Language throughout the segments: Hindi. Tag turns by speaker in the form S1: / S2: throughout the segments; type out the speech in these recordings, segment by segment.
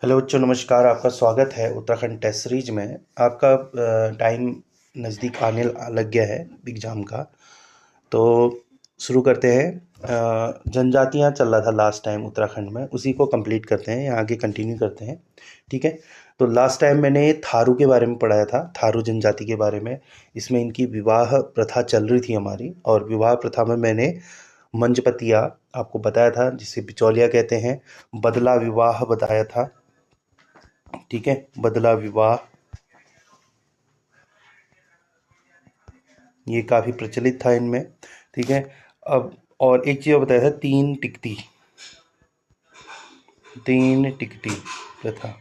S1: हेलो बच्चों, नमस्कार। आपका स्वागत है उत्तराखंड टेस्ट सीरीज में। आपका टाइम नज़दीक आने लग गया है एग्ज़ाम का। तो शुरू करते हैं। जनजातियां चल रहा था लास्ट टाइम उत्तराखंड में, उसी को कंप्लीट करते हैं, आगे कंटिन्यू करते हैं। ठीक है। तो लास्ट टाइम मैंने थारू के बारे में पढ़ाया था, थारू जनजाति के बारे में। इसमें इनकी विवाह प्रथा चल रही थी हमारी, और विवाह प्रथा में मैंने मंजपतिया आपको बताया था, जिसे बिचौलिया कहते हैं। बदला विवाह बताया था। ठीक है, बदला विवाह ये काफ़ी प्रचलित था इनमें। ठीक है। अब और एक चीज़ बताया था, तीन टिकटी प्रथा,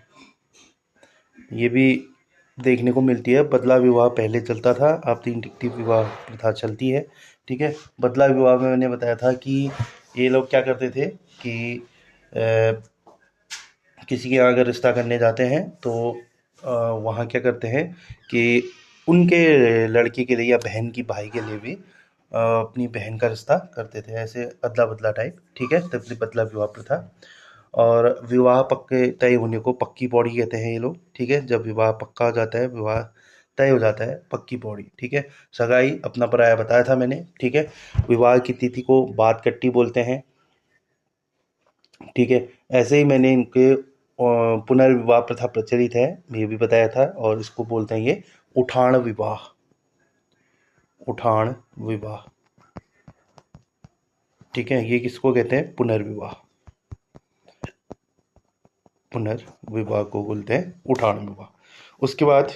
S1: ये भी देखने को मिलती है। बदला विवाह पहले चलता था, अब तीन टिकटी विवाह प्रथा चलती है। ठीक है। बदला विवाह में मैंने बताया था कि ये लोग क्या करते थे कि किसी के यहाँ अगर रिश्ता करने जाते हैं तो वहाँ क्या करते हैं कि उनके लड़के के लिए या बहन की भाई के लिए भी अपनी बहन का रिश्ता करते थे, ऐसे अदला बदला टाइप। ठीक है, तब से बदला विवाह प्रथा। और विवाह पक्के तय होने को पक्की पौड़ी कहते हैं ये लोग। ठीक है, जब विवाह पक्का हो जाता है, विवाह तय हो जाता है, पक्की पौड़ी। ठीक है। सगाई अपना पराया बताया था मैंने। ठीक है। विवाह की तिथि को बात कट्टी बोलते हैं। ठीक है। ऐसे ही मैंने इनके पुनर्विवाह प्रथा प्रचलित है, ये भी बताया था, और इसको बोलते हैं ये उठान विवाह। उठान विवाह। ठीक है, ये किसको कहते हैं? पुनर्विवाह। पुनर्विवाह को बोलते हैं उठान विवाह। उसके बाद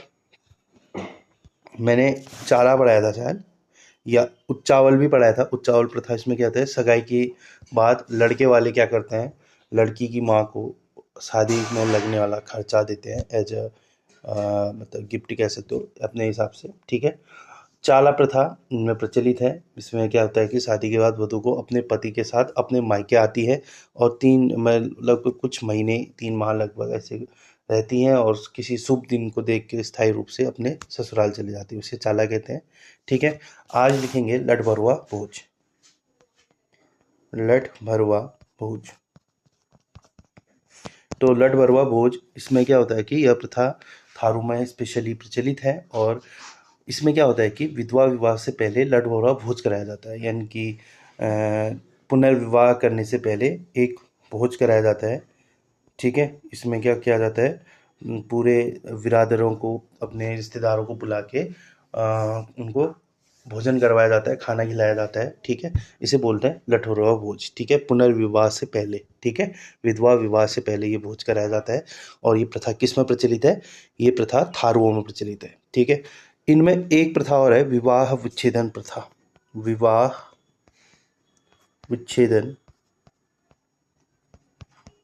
S1: मैंने चारा पढ़ाया था शायद, या उच्चावल भी पढ़ाया था। उच्चावल प्रथा, इसमें क्या होता है, सगाई की बाद लड़के वाले क्या करते हैं, लड़की की माँ को शादी में लगने वाला खर्चा देते हैं, एज अ मतलब गिफ्ट कह सकते हो अपने हिसाब से। ठीक है। चाला प्रथा इनमें प्रचलित है। इसमें क्या होता है कि शादी के बाद वधु को अपने पति के साथ अपने मायके आती है, और लगभग कुछ महीने, 3 माह लगभग ऐसे रहती हैं, और किसी शुभ दिन को देख के स्थायी रूप से अपने ससुराल चले जाती है, उसे चाला कहते हैं। ठीक है। आज लिखेंगे लठ भरुआ भोज। लठ भरुआ भोज। तो लठ भरुआ भोज, इसमें क्या होता है कि यह प्रथा थारू में स्पेशली प्रचलित है। और इसमें क्या होता है कि विधवा विवाह से पहले लठ भरुआ भोज कराया जाता है, यानी कि पुनर्विवाह करने से पहले एक भोज कराया जाता है। ठीक है। इसमें क्या किया जाता है, पूरे बिरादरों को, अपने रिश्तेदारों को बुला के उनको भोजन करवाया जाता है, खाना खिलाया जाता है। ठीक है। इसे बोलते हैं लठोरवा भोज। ठीक है, पुनर्विवाह से पहले। ठीक है, विधवा विवाह से पहले ये भोज कराया जाता है। और ये प्रथा किस में प्रचलित है? ये प्रथा थारुओं में प्रचलित है। ठीक है। इनमें एक प्रथा और है, विवाह विच्छेदन प्रथा। विवाह विच्छेदन,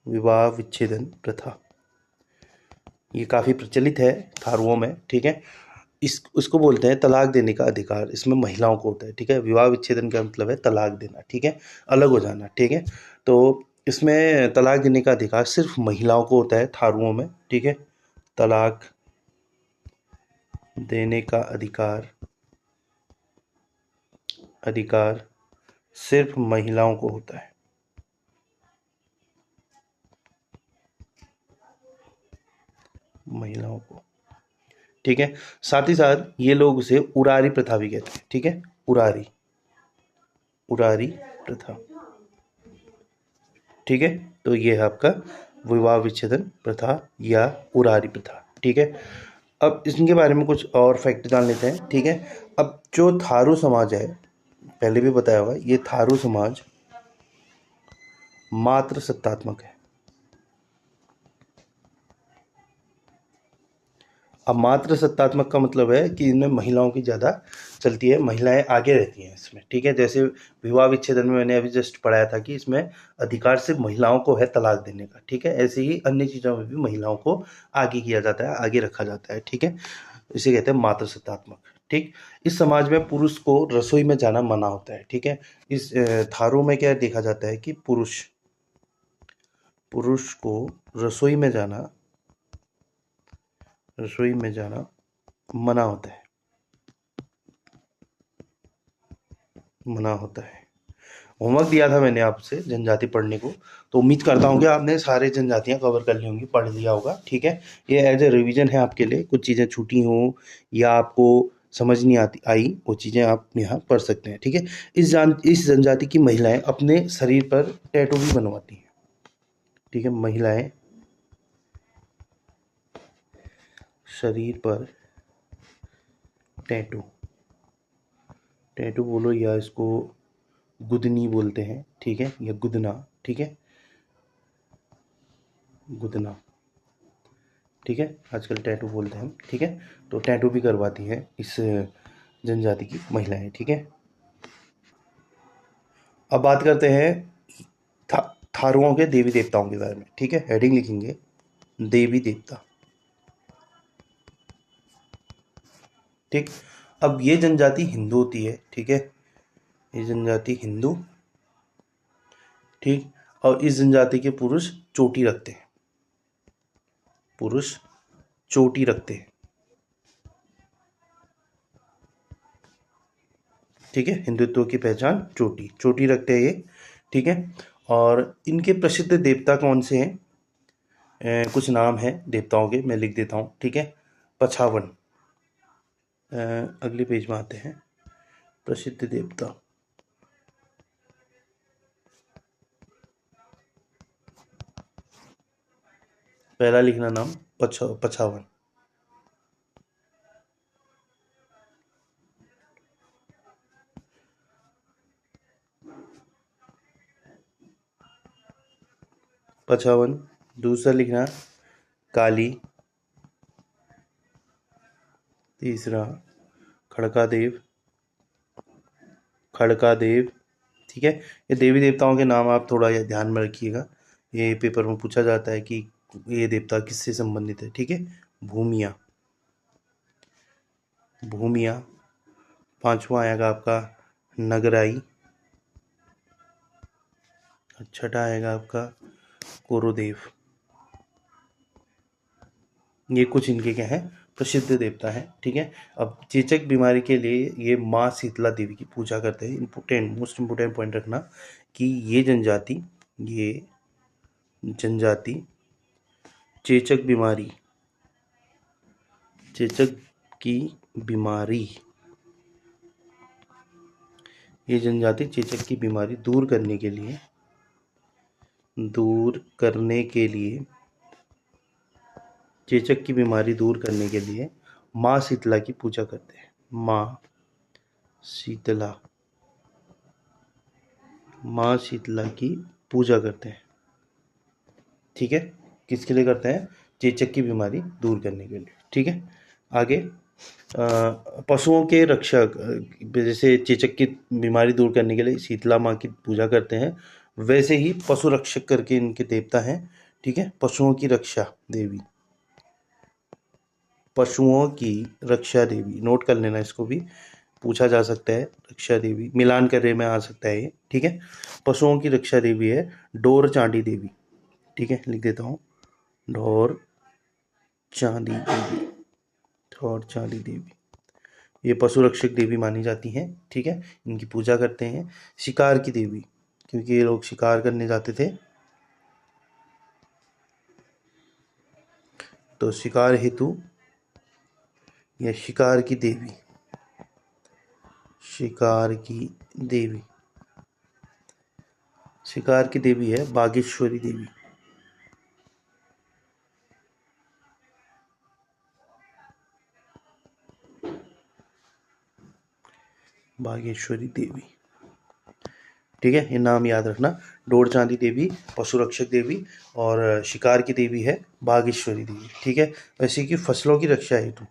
S1: विवाह विच्छेदन प्रथा, ये काफ़ी प्रचलित है थारुओं में। ठीक है। इसको बोलते हैं तलाक देने का अधिकार, इसमें महिलाओं को होता है। ठीक है। विवाह विच्छेदन का मतलब है तलाक देना। ठीक है, अलग हो जाना। ठीक है। तो इसमें तलाक देने का अधिकार सिर्फ महिलाओं को होता है थारुओं में। ठीक है। तलाक देने का अधिकार, अधिकार सिर्फ महिलाओं को होता है। महिलाओं को। ठीक है। साथ ही साथ ये लोग उसे उरारी प्रथा भी कहते हैं। ठीक है, उरारी, उरारी प्रथा। ठीक है। तो ये है आपका विवाह विच्छेदन प्रथा या उरारी प्रथा। ठीक है। अब इनके बारे में कुछ और फैक्ट जान लेते हैं। ठीक है। अब जो थारू समाज है, पहले भी बताया होगा, ये थारू समाज मात्र सत्तात्मक है। अब मात्र सत्तात्मक का मतलब है कि इनमें महिलाओं की ज़्यादा चलती है, महिलाएं आगे रहती हैं इसमें। ठीक है। जैसे विवाह विच्छेदन में मैंने अभी जस्ट पढ़ाया था कि इसमें अधिकार सिर्फ महिलाओं को है तलाक देने का। ठीक है। ऐसे ही अन्य चीज़ों में भी महिलाओं को आगे किया जाता है, आगे रखा जाता है। ठीक है। इसे कहते हैं मात्र सत्तात्मक। ठीक। इस समाज में पुरुष को रसोई में जाना मना होता है। ठीक है। इस थारू में क्या देखा जाता है कि पुरुष पुरुष को रसोई में जाना, रसोई में जाना मना होता है, मना होता है। होमवर्क दिया था मैंने आपसे जनजाति पढ़ने को, तो उम्मीद करता हूँ कि आपने सारे जनजातियाँ कवर कर ली होंगी, पढ़ लिया होगा। ठीक है, ये एज ए रिवीजन है आपके लिए। कुछ चीज़ें छूटी हों या आपको समझ नहीं आती आई, वो चीज़ें आप यहाँ पढ़ सकते हैं। ठीक है, इस जनजाति की महिलाएं अपने शरीर पर टैटू भी बनवाती हैं। ठीक है, महिलाएं शरीर पर टैटू, टैटू बोलो या इसको गुदनी बोलते हैं। ठीक है, या गुदना। ठीक है, गुदना। ठीक है, आजकल टैटू बोलते हैं हम। ठीक है, तो टैटू भी करवाती हैं इस जनजाति की महिलाएं। ठीक है, अब बात करते हैं था, थारुओं के देवी देवताओं के बारे में। ठीक है, हेडिंग लिखेंगे देवी देवता। ठीक, अब ये जनजाति हिंदू होती है। ठीक है, ये जनजाति हिंदू। ठीक, और इस जनजाति के पुरुष चोटी रखते हैं, पुरुष चोटी रखते हैं। ठीक है, हिंदुत्व की पहचान चोटी, चोटी रखते हैं ये। ठीक है, और इनके प्रसिद्ध देवता कौन से हैं? कुछ नाम हैं देवताओं के, मैं लिख देता हूँ। ठीक है, पछावन। अगले पेज में आते हैं, प्रसिद्ध देवता। पहला लिखना नाम पछावन। पछावन। दूसरा लिखना काली। तीसरा खड़का देव, खड़का देव। ठीक है, ये देवी देवताओं के नाम आप थोड़ा ये ध्यान में रखिएगा, ये पेपर में पूछा जाता है कि ये देवता किससे संबंधित है। ठीक है, भूमिया, भूमिया। पांचवा आएगा आपका नगराई। छठा आएगा आपका कोरोदेव। ये कुछ इनके क्या है, प्रसिद्ध देवता है। ठीक है, अब चेचक बीमारी के लिए ये माँ शीतला देवी की पूजा करते हैं। इम्पोर्टेंट, मोस्ट इम्पोर्टेंट पॉइंट रखना कि ये जनजाति चेचक बीमारी, चेचक की बीमारी, ये जनजाति चेचक की बीमारी दूर करने के लिए, चेचक की बीमारी दूर करने के लिए माँ शीतला की पूजा करते हैं। माँ शीतला, माँ शीतला की पूजा करते हैं। ठीक है, किसके लिए करते हैं? चेचक की बीमारी दूर करने के लिए। ठीक है, आगे पशुओं के रक्षक, जैसे चेचक की बीमारी दूर करने के लिए शीतला माँ की पूजा करते हैं, वैसे ही पशु रक्षक करके इनके देवता हैं। ठीक है, पशुओं की रक्षा देवी, पशुओं की रक्षा देवी, नोट कर लेना, इसको भी पूछा जा सकता है। रक्षा देवी मिलान करने में आ सकता है ये। ठीक है, पशुओं की रक्षा देवी है डोर चांडी देवी। ठीक है, लिख देता हूँ, ढोर चांदी देवी, ढोर चांदी देवी, ये पशु रक्षक देवी मानी जाती हैं। ठीक है, इनकी पूजा करते हैं। शिकार की देवी, क्योंकि ये लोग शिकार करने जाते थे, तो शिकार हेतु या शिकार की देवी, शिकार की देवी, शिकार की देवी है बागेश्वरी देवी। बागेश्वरी देवी। ठीक है, ये नाम याद रखना, डोर चांदी देवी पशु रक्षक देवी और शिकार की देवी है बागेश्वरी देवी। ठीक है, वैसे कि फसलों की रक्षा हेतु,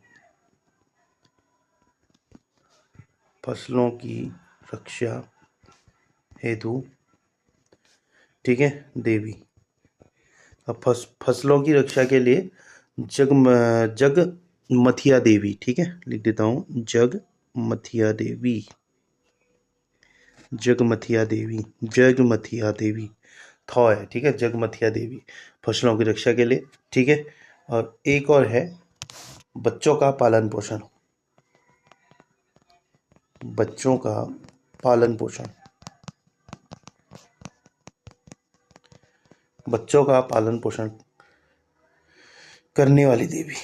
S1: फसलों की रक्षा हेतु, ठीक है, देवी। अब फसलों की रक्षा के लिए जगमथिया देवी। ठीक है, लिख देता हूँ, जगमथिया देवी, जगमथिया देवी, जगमथिया देवी, थौ है। ठीक है, जगमथिया देवी फसलों की रक्षा के लिए। ठीक है, और एक और है बच्चों का पालन पोषण, बच्चों का पालन पोषण, बच्चों का पालन पोषण करने वाली देवी,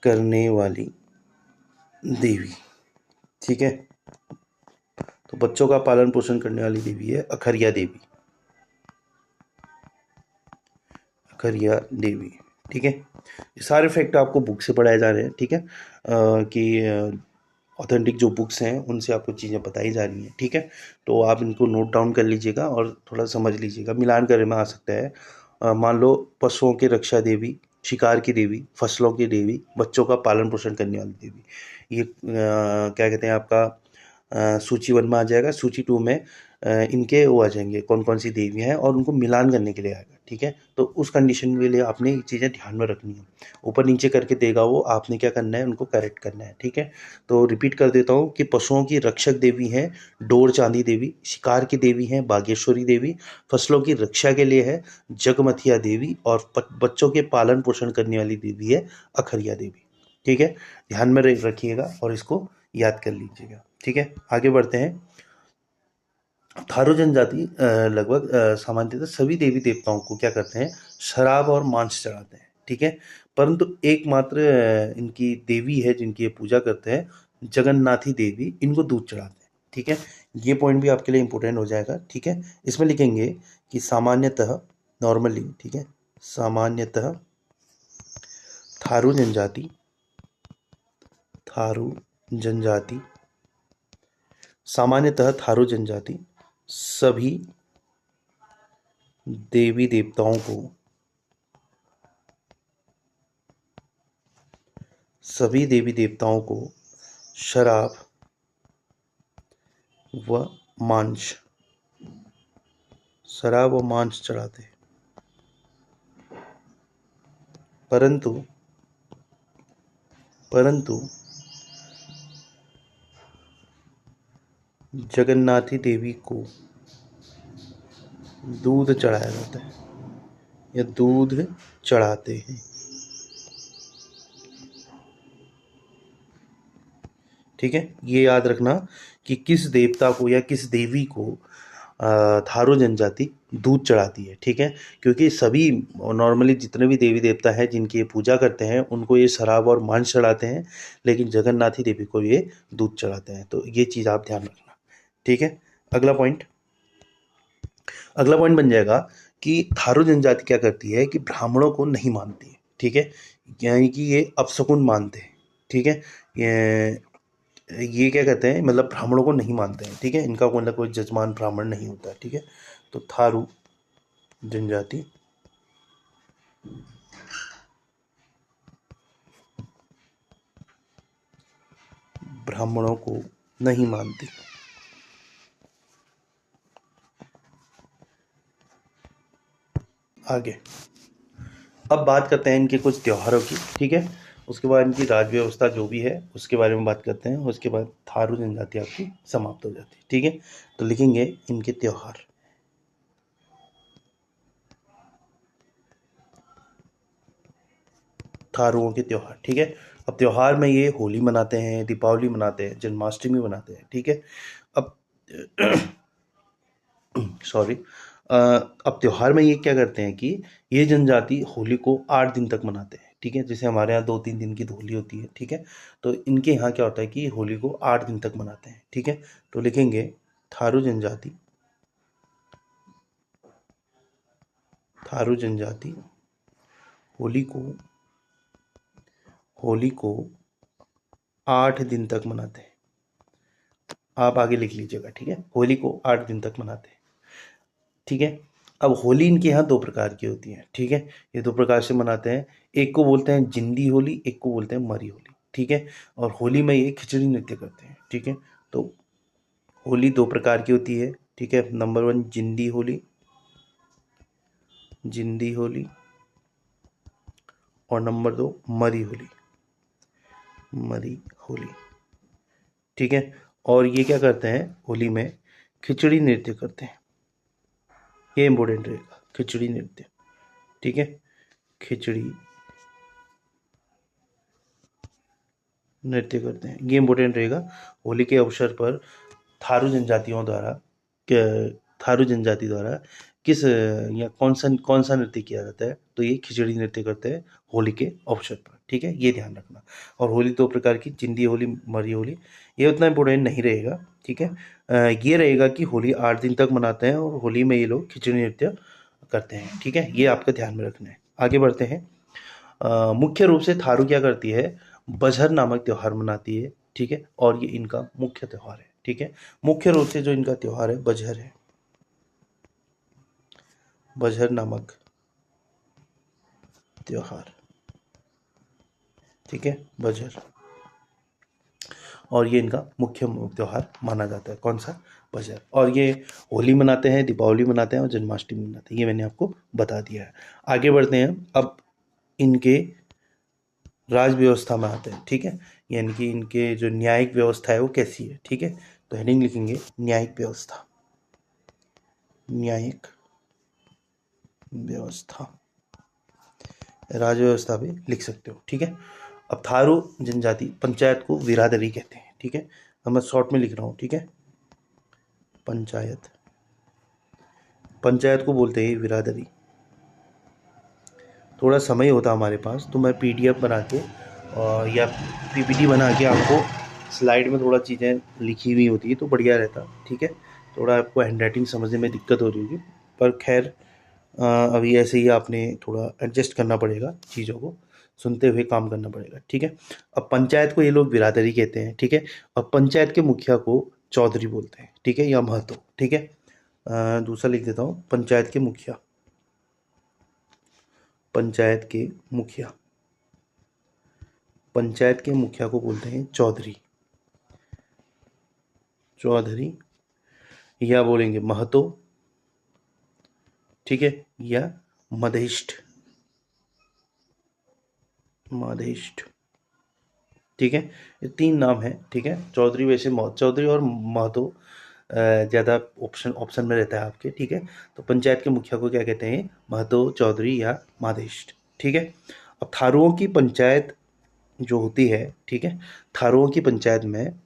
S1: करने वाली देवी, ठीक है। तो बच्चों का पालन पोषण करने वाली देवी है अखरिया देवी, अखरिया देवी, ठीक है। ये सारे फैक्ट आपको बुक से पढ़ाए जा रहे हैं, ठीक है, कि ऑथेंटिक जो बुक्स हैं उनसे आपको चीज़ें बताई जा रही हैं, ठीक है। तो आप इनको नोट डाउन कर लीजिएगा और थोड़ा समझ लीजिएगा, मिलान करने में आ सकता है। मान लो पशुओं की रक्षा देवी, शिकार की देवी, फसलों की देवी, बच्चों का पालन पोषण करने वाली देवी, ये क्या कहते हैं आपका सूची 1 में आ जाएगा। सूची 2 में इनके वो आ जाएंगे कौन कौन सी देवी हैं और उनको मिलान करने के लिए आएगा, ठीक है। तो उस कंडीशन के लिए आपने ये चीज़ें ध्यान में रखनी है, ऊपर नीचे करके देगा वो, आपने क्या करना है उनको करेक्ट करना है, ठीक है। तो रिपीट कर देता हूँ कि पशुओं की रक्षक देवी हैं डोर चांदी देवी, शिकार की देवी हैं बागेश्वरी देवी, फसलों की रक्षा के लिए है जगमथिया देवी, और बच्चों के पालन पोषण करने वाली देवी है अखरिया देवी, ठीक है। ध्यान में रखिएगा और इसको याद कर लीजिएगा, ठीक है। आगे बढ़ते हैं। थारू जनजाति लगभग सामान्यतः सभी देवी देवताओं को क्या करते हैं, शराब और मांस चढ़ाते हैं, ठीक है। परंतु एकमात्र इनकी देवी है जिनकी ये पूजा करते हैं, जगन्नाथी देवी, इनको दूध चढ़ाते हैं, ठीक है। ये पॉइंट भी आपके लिए इंपॉर्टेंट हो जाएगा, ठीक है। इसमें लिखेंगे कि सामान्यतः, नॉर्मली, ठीक है, सामान्यतः थारू जनजाति, थारू जनजाति, सामान्यतः थारू जनजाति सभी देवी देवताओं को, सभी देवी देवताओं को शराब व मांस, शराब व मांस चढ़ाते हैं। परंतु परंतु जगन्नाथी देवी को दूध चढ़ाया जाता है या दूध चढ़ाते हैं, ठीक है। ये याद रखना कि किस देवता को या किस देवी को थारू जनजाति दूध चढ़ाती है, ठीक है। क्योंकि सभी नॉर्मली जितने भी देवी देवता हैं जिनकी ये पूजा करते हैं उनको ये शराब और मांस चढ़ाते हैं, लेकिन जगन्नाथी देवी को ये दूध चढ़ाते हैं। तो ये चीज़ आप ध्यान रखना, ठीक है। अगला पॉइंट बन जाएगा कि थारू जनजाति क्या करती है कि ब्राह्मणों को नहीं मानती है, ठीक है। यानी कि ये अपशकुन मानते हैं, ठीक है। ये क्या कहते हैं, मतलब ब्राह्मणों को नहीं मानते हैं, ठीक है। इनका कोई ना कोई जजमान ब्राह्मण नहीं होता, ठीक है। तो थारू जनजाति ब्राह्मणों को नहीं मानती। आगे अब बात करते हैं इनके कुछ त्योहारों की, ठीक है। उसके बाद इनकी राज व्यवस्था जो भी है उसके बारे में बात करते हैं, उसके बाद थारू जनजाति आपकी समाप्त हो जाती है, ठीक है। तो लिखेंगे इनके त्योहार, थारुओं के त्योहार, ठीक है। अब त्योहार में ये होली मनाते हैं, दीपावली मनाते हैं, जन्माष्टमी मनाते हैं, ठीक है। अब सॉरी, अब त्योहार में ये क्या करते हैं कि ये जनजाति होली को 8 दिन तक मनाते हैं, ठीक है। जैसे हमारे यहाँ 2-3 दिन की होली होती है, ठीक है। तो इनके यहाँ क्या होता है कि होली को 8 दिन तक मनाते हैं, ठीक है। तो लिखेंगे थारू जनजाति, थारू जनजाति होली को 8 दिन तक मनाते हैं। आप आगे लिख लीजिएगा, ठीक है। होली को 8 दिन तक मनाते हैं, ठीक है। अब होली इनके यहाँ 2 प्रकार की होती है, ठीक है। ये 2 प्रकार से मनाते हैं, एक को बोलते हैं जिंदी होली, एक को बोलते हैं मरी होली, ठीक है। और होली में ये खिचड़ी नृत्य करते हैं, ठीक है। तो होली 2 प्रकार की होती है, ठीक है। नंबर 1 जिंदी होली, जिंदी होली, और नंबर 2 मरी होली, मरी होली, ठीक है। और ये क्या करते हैं, होली में खिचड़ी नृत्य करते हैं, ये इंपॉर्टेंट रहेगा, खिचड़ी नृत्य, ठीक है। खिचड़ी नृत्य करते हैं, ये इंपॉर्टेंट रहेगा। होली के अवसर पर थारू जनजातियों द्वारा थारू जनजाति द्वारा किस या कौन सा नृत्य किया जाता है, तो ये खिचड़ी नृत्य करते हैं होली के अवसर पर, ठीक है, ये ध्यान रखना। और होली दो प्रकार की, जिंदी होली, मरी होली, ये उतना इम्पोर्टेंट नहीं रहेगा, ठीक है। ये रहेगा कि होली 8 दिन तक मनाते हैं और होली में ये लोग खिचड़ी नृत्य करते हैं, ठीक है, ये आपका ध्यान में रखना है। आगे बढ़ते हैं। मुख्य रूप से थारू क्या करती है, बजहर नामक त्यौहार मनाती है, ठीक है, और ये इनका मुख्य त्यौहार है, ठीक है। मुख्य रूप से जो इनका त्यौहार है बजहर है, बजहर नामक त्योहार, ठीक है, बजहर, और ये इनका मुख्य त्यौहार माना जाता है, कौन सा, बजहर। और ये होली मनाते हैं, दीपावली मनाते हैं और जन्माष्टमी मनाते हैं, ये मैंने आपको बता दिया है। आगे बढ़ते हैं, अब इनके राज व्यवस्था में आते हैं, ठीक है, यानी कि इनके जो न्यायिक व्यवस्था है वो कैसी है, ठीक है। तो हेडिंग लिखेंगे न्यायिक व्यवस्था, न्यायिक व्यवस्था, राज व्यवस्था भी लिख सकते हो, ठीक है। अब थारू जनजाति पंचायत को बिरादरी कहते हैं, ठीक है, अब मैं शॉर्ट में लिख रहा हूँ, ठीक है। पंचायत, पंचायत को बोलते हैं बिरादरी। थोड़ा समय होता हमारे पास तो मैं पीडीएफ बना के और या पीपीटी बना के आपको स्लाइड में थोड़ा चीज़ें लिखी हुई होती है तो बढ़िया रहता, ठीक है। थोड़ा आपको हैंडराइटिंग समझने में दिक्कत हो रही होगी, पर खैर अभी ऐसे ही आपने थोड़ा एडजस्ट करना पड़ेगा, चीज़ों को सुनते हुए काम करना पड़ेगा, ठीक है। अब पंचायत को ये लोग बिरादरी कहते हैं, ठीक है। अब पंचायत के मुखिया को चौधरी बोलते हैं, ठीक है, या महतो, ठीक है। दूसरा लिख देता हूँ, पंचायत के मुखिया, पंचायत के मुखिया, पंचायत के मुखिया को बोलते हैं चौधरी, चौधरी, या बोलेंगे महतो, ठीक है, या मधिष्ठ, मधिष्ठ, ठीक है। ये तीन नाम है, ठीक है। चौधरी वैसे चौधरी और महतो ज़्यादा ऑप्शन में रहता है आपके, ठीक है। तो पंचायत के मुखिया को क्या कहते हैं, महतो, चौधरी या मधिष्ठ, ठीक है। अब थारुओं की पंचायत जो होती है, ठीक है, थारुओं की पंचायत में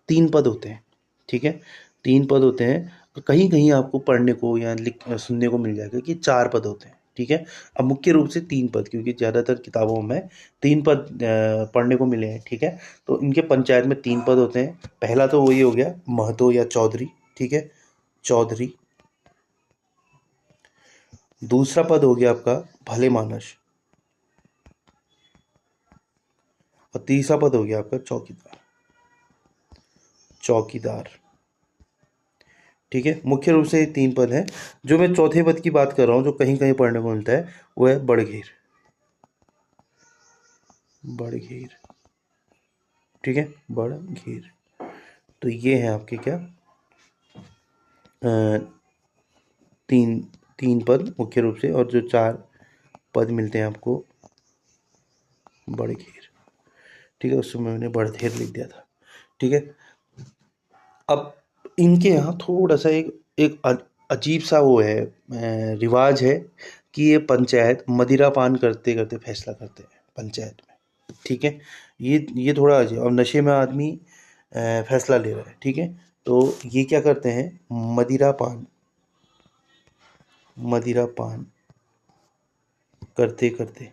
S1: 3 पद होते हैं, ठीक है, 3 पद होते हैं। तो कहीं कहीं आपको पढ़ने को या सुनने को मिल जाएगा कि 4 पद होते हैं, ठीक है। अब मुख्य रूप से 3 पद, क्योंकि ज़्यादातर किताबों में 3 पद पढ़ने को मिले हैं, ठीक है। तो इनके पंचायत में 3 पद होते हैं। पहला तो वही हो गया महतो या चौधरी, ठीक है, चौधरी। दूसरा पद हो गया आपका भले मानस, और तीसरा पद हो गया आपका चौकीदार, चौकीदार, ठीक है। मुख्य रूप से ये 3 पद हैं। जो मैं चौथे पद की बात कर रहा हूँ जो कहीं कहीं पढ़ने को मिलता है वो है बड़घेर, बड़घेर, ठीक है, बड़घेर। तो ये है आपके क्या, तीन तीन पद मुख्य रूप से, और जो 4 पद मिलते हैं आपको बड़घेर, ठीक है, उसमें मैंने बड़धेर लिख दिया था, ठीक है। अब इनके यहाँ थोड़ा सा एक अजीब सा वो है, रिवाज है कि ये पंचायत मदिरा पान करते करते फैसला करते हैं पंचायत में, ठीक है। ये थोड़ा अजीब, अब नशे में आदमी फैसला ले रहा है, ठीक है, तो ये क्या करते हैं, मदिरा पान, मदिरा पान करते करते,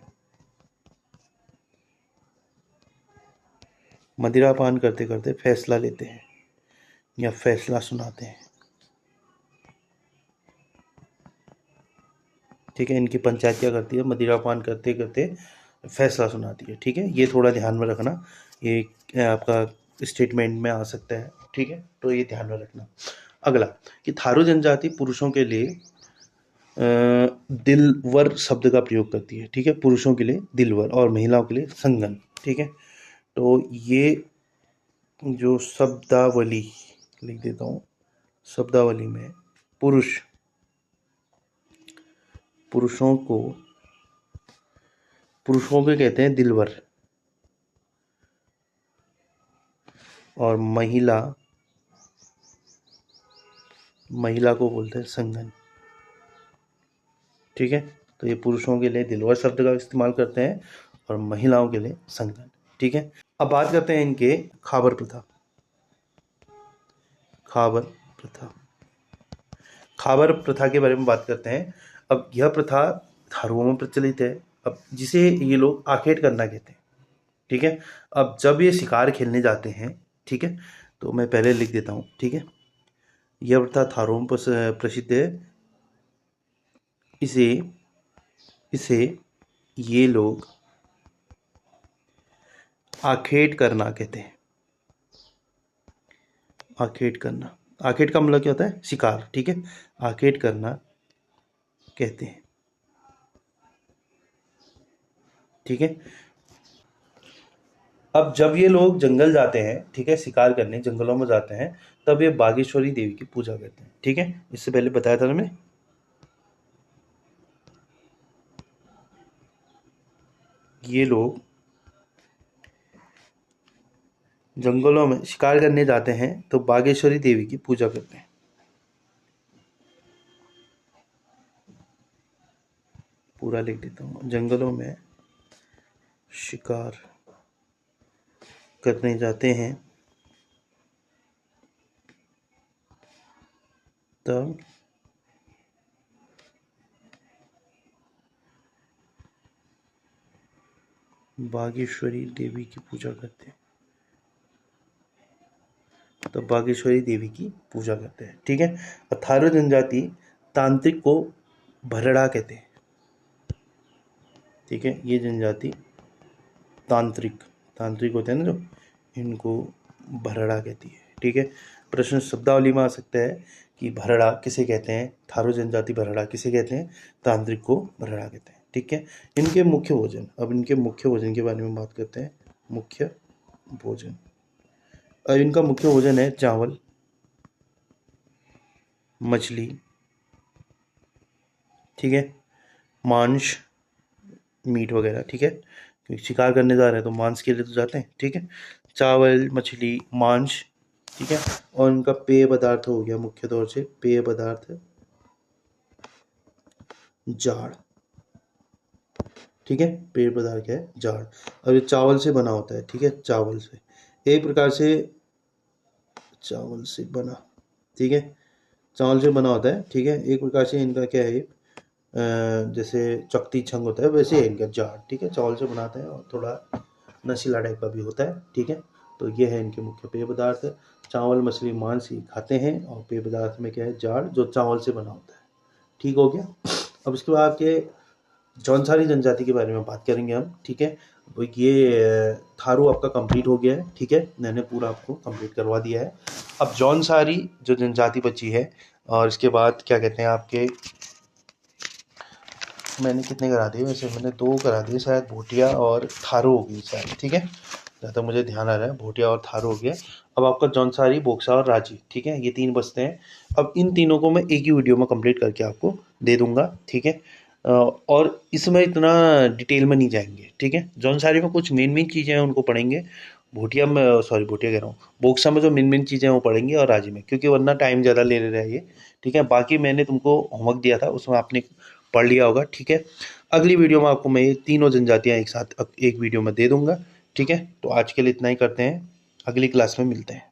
S1: मदिरा पान करते करते फैसला लेते हैं या फैसला सुनाते हैं, ठीक है। इनकी पंचायत क्या करती है, मदिरा पान करते करते फैसला सुनाती है, ठीक है। ये थोड़ा ध्यान में रखना, ये आपका स्टेटमेंट में आ सकता है, ठीक है, तो ये ध्यान में रखना। अगला कि थारू जनजाति पुरुषों के लिए दिलवर शब्द का प्रयोग करती है, ठीक है, पुरुषों के लिए दिलवर और महिलाओं के लिए संगन, ठीक है। तो ये जो शब्दावली लिख देता हूँ, शब्दावली में पुरुष, पुरुषों को, पुरुषों को कहते हैं दिलवर, और महिला, महिला को बोलते हैं संगन, ठीक है। तो ये पुरुषों के लिए दिलवर शब्द का इस्तेमाल करते हैं और महिलाओं के लिए संगन, ठीक है। अब बात करते हैं इनके खाबर प्रथा, खाबर प्रथा। खाबर प्रथा के बारे में बात करते हैं। अब यह प्रथा थारुओं में प्रचलित है, अब जिसे ये लोग आखेट करना कहते हैं। ठीक है, अब जब ये शिकार खेलने जाते हैं, ठीक है, तो मैं पहले लिख देता हूँ। ठीक है, यह प्रथा थारुओं में प्रसिद्ध है। इसे इसे ये लोग आखेट करना कहते हैं। आखेट करना, आखेट का मतलब क्या होता है? शिकार। ठीक है, आखेट करना कहते हैं। ठीक है, अब जब ये लोग जंगल जाते हैं, ठीक है, शिकार करने जंगलों में जाते हैं, तब ये बागेश्वरी देवी की पूजा करते हैं। ठीक है, इससे पहले बताया था मैंने। ये लोग जंगलों में शिकार करने जाते हैं तो बागेश्वरी देवी की पूजा करते हैं। पूरा लिख देता हूँ। जंगलों में शिकार करने जाते हैं तब बागेश्वरी देवी की पूजा करते हैं। तो बागेश्वरी देवी की पूजा करते हैं। ठीक है, थारू जनजाति तांत्रिक को भरड़ा कहते हैं। ठीक है, ये जनजाति तांत्रिक तांत्रिक होते हैं ना जो, इनको भरड़ा कहती है। ठीक है, प्रश्न शब्दावली में आ सकता है कि भरड़ा किसे कहते हैं, थारू जनजाति भरड़ा किसे कहते हैं, तांत्रिक को भरड़ा कहते हैं। ठीक है, इनके मुख्य भोजन, अब इनके मुख्य भोजन के बारे में बात करते हैं। मुख्य भोजन, अब इनका मुख्य भोजन है चावल, मछली, ठीक है, मांस, मीट वगैरह। ठीक है, क्योंकि शिकार करने जा रहे हैं तो मांस के लिए तो जाते हैं। ठीक है, चावल, मछली, मांस। ठीक है, और इनका पेय पदार्थ हो गया, मुख्य तौर से पेय पदार्थ जाड़। ठीक है, पेय पदार्थ क्या है? जाड़। अब ये चावल से बना होता है। ठीक है, चावल से, एक प्रकार से चावल से बना, ठीक है, चावल से बना होता है। ठीक है, एक प्रकार से इनका क्या है, जैसे चकती छंग होता है वैसे है इनका जाड़। ठीक है, चावल से बनाते हैं और थोड़ा नशीला टाइप का भी होता है। ठीक है, तो ये है इनके मुख्य पेय पदार्थ। चावल, मछली, मांस ही खाते हैं, और पेय पदार्थ में क्या है? जाड़, जो चावल से बना होता है। ठीक हो गया। अब इसके बाद के जौनसारी जनजाति के बारे में बात करेंगे हम। ठीक है, वो ये थारू आपका कंप्लीट हो गया है। ठीक है, मैंने पूरा आपको कंप्लीट करवा दिया है। अब जौनसारी जो जनजाति बची है, और इसके बाद क्या कहते हैं आपके, मैंने कितने करा दिए वैसे? मैंने 2 करा दिए शायद, भोटिया और थारू हो गई शायद। ठीक है, जहाँ तक मुझे ध्यान आ रहा है भोटिया और थारू हो गया। अब आपका जौनसारी, बोक्सा और राजी। ठीक है, ये 3 बचते हैं। अब इन तीनों को मैं एक ही वीडियो में कंप्लीट करके आपको दे दूंगा। ठीक है, और इसमें इतना डिटेल में नहीं जाएंगे। ठीक है, जौनसारी में कुछ मेन चीज़ें हैं उनको पढ़ेंगे, भोटिया में, सॉरी भोटिया कह रहा हूँ, बोक्सा में जो मेन चीज़ें हैं वो पढ़ेंगे, और राजी में, क्योंकि वरना टाइम ज़्यादा ले रहा है ये। ठीक है, बाकी मैंने तुमको होमवर्क दिया था उसमें आपने पढ़ लिया होगा। ठीक है, अगली वीडियो में आपको मैं ये तीनों जनजातियाँ एक साथ एक वीडियो में दे दूंगा। ठीक है, तो आज के लिए इतना ही करते हैं, अगली क्लास में मिलते हैं।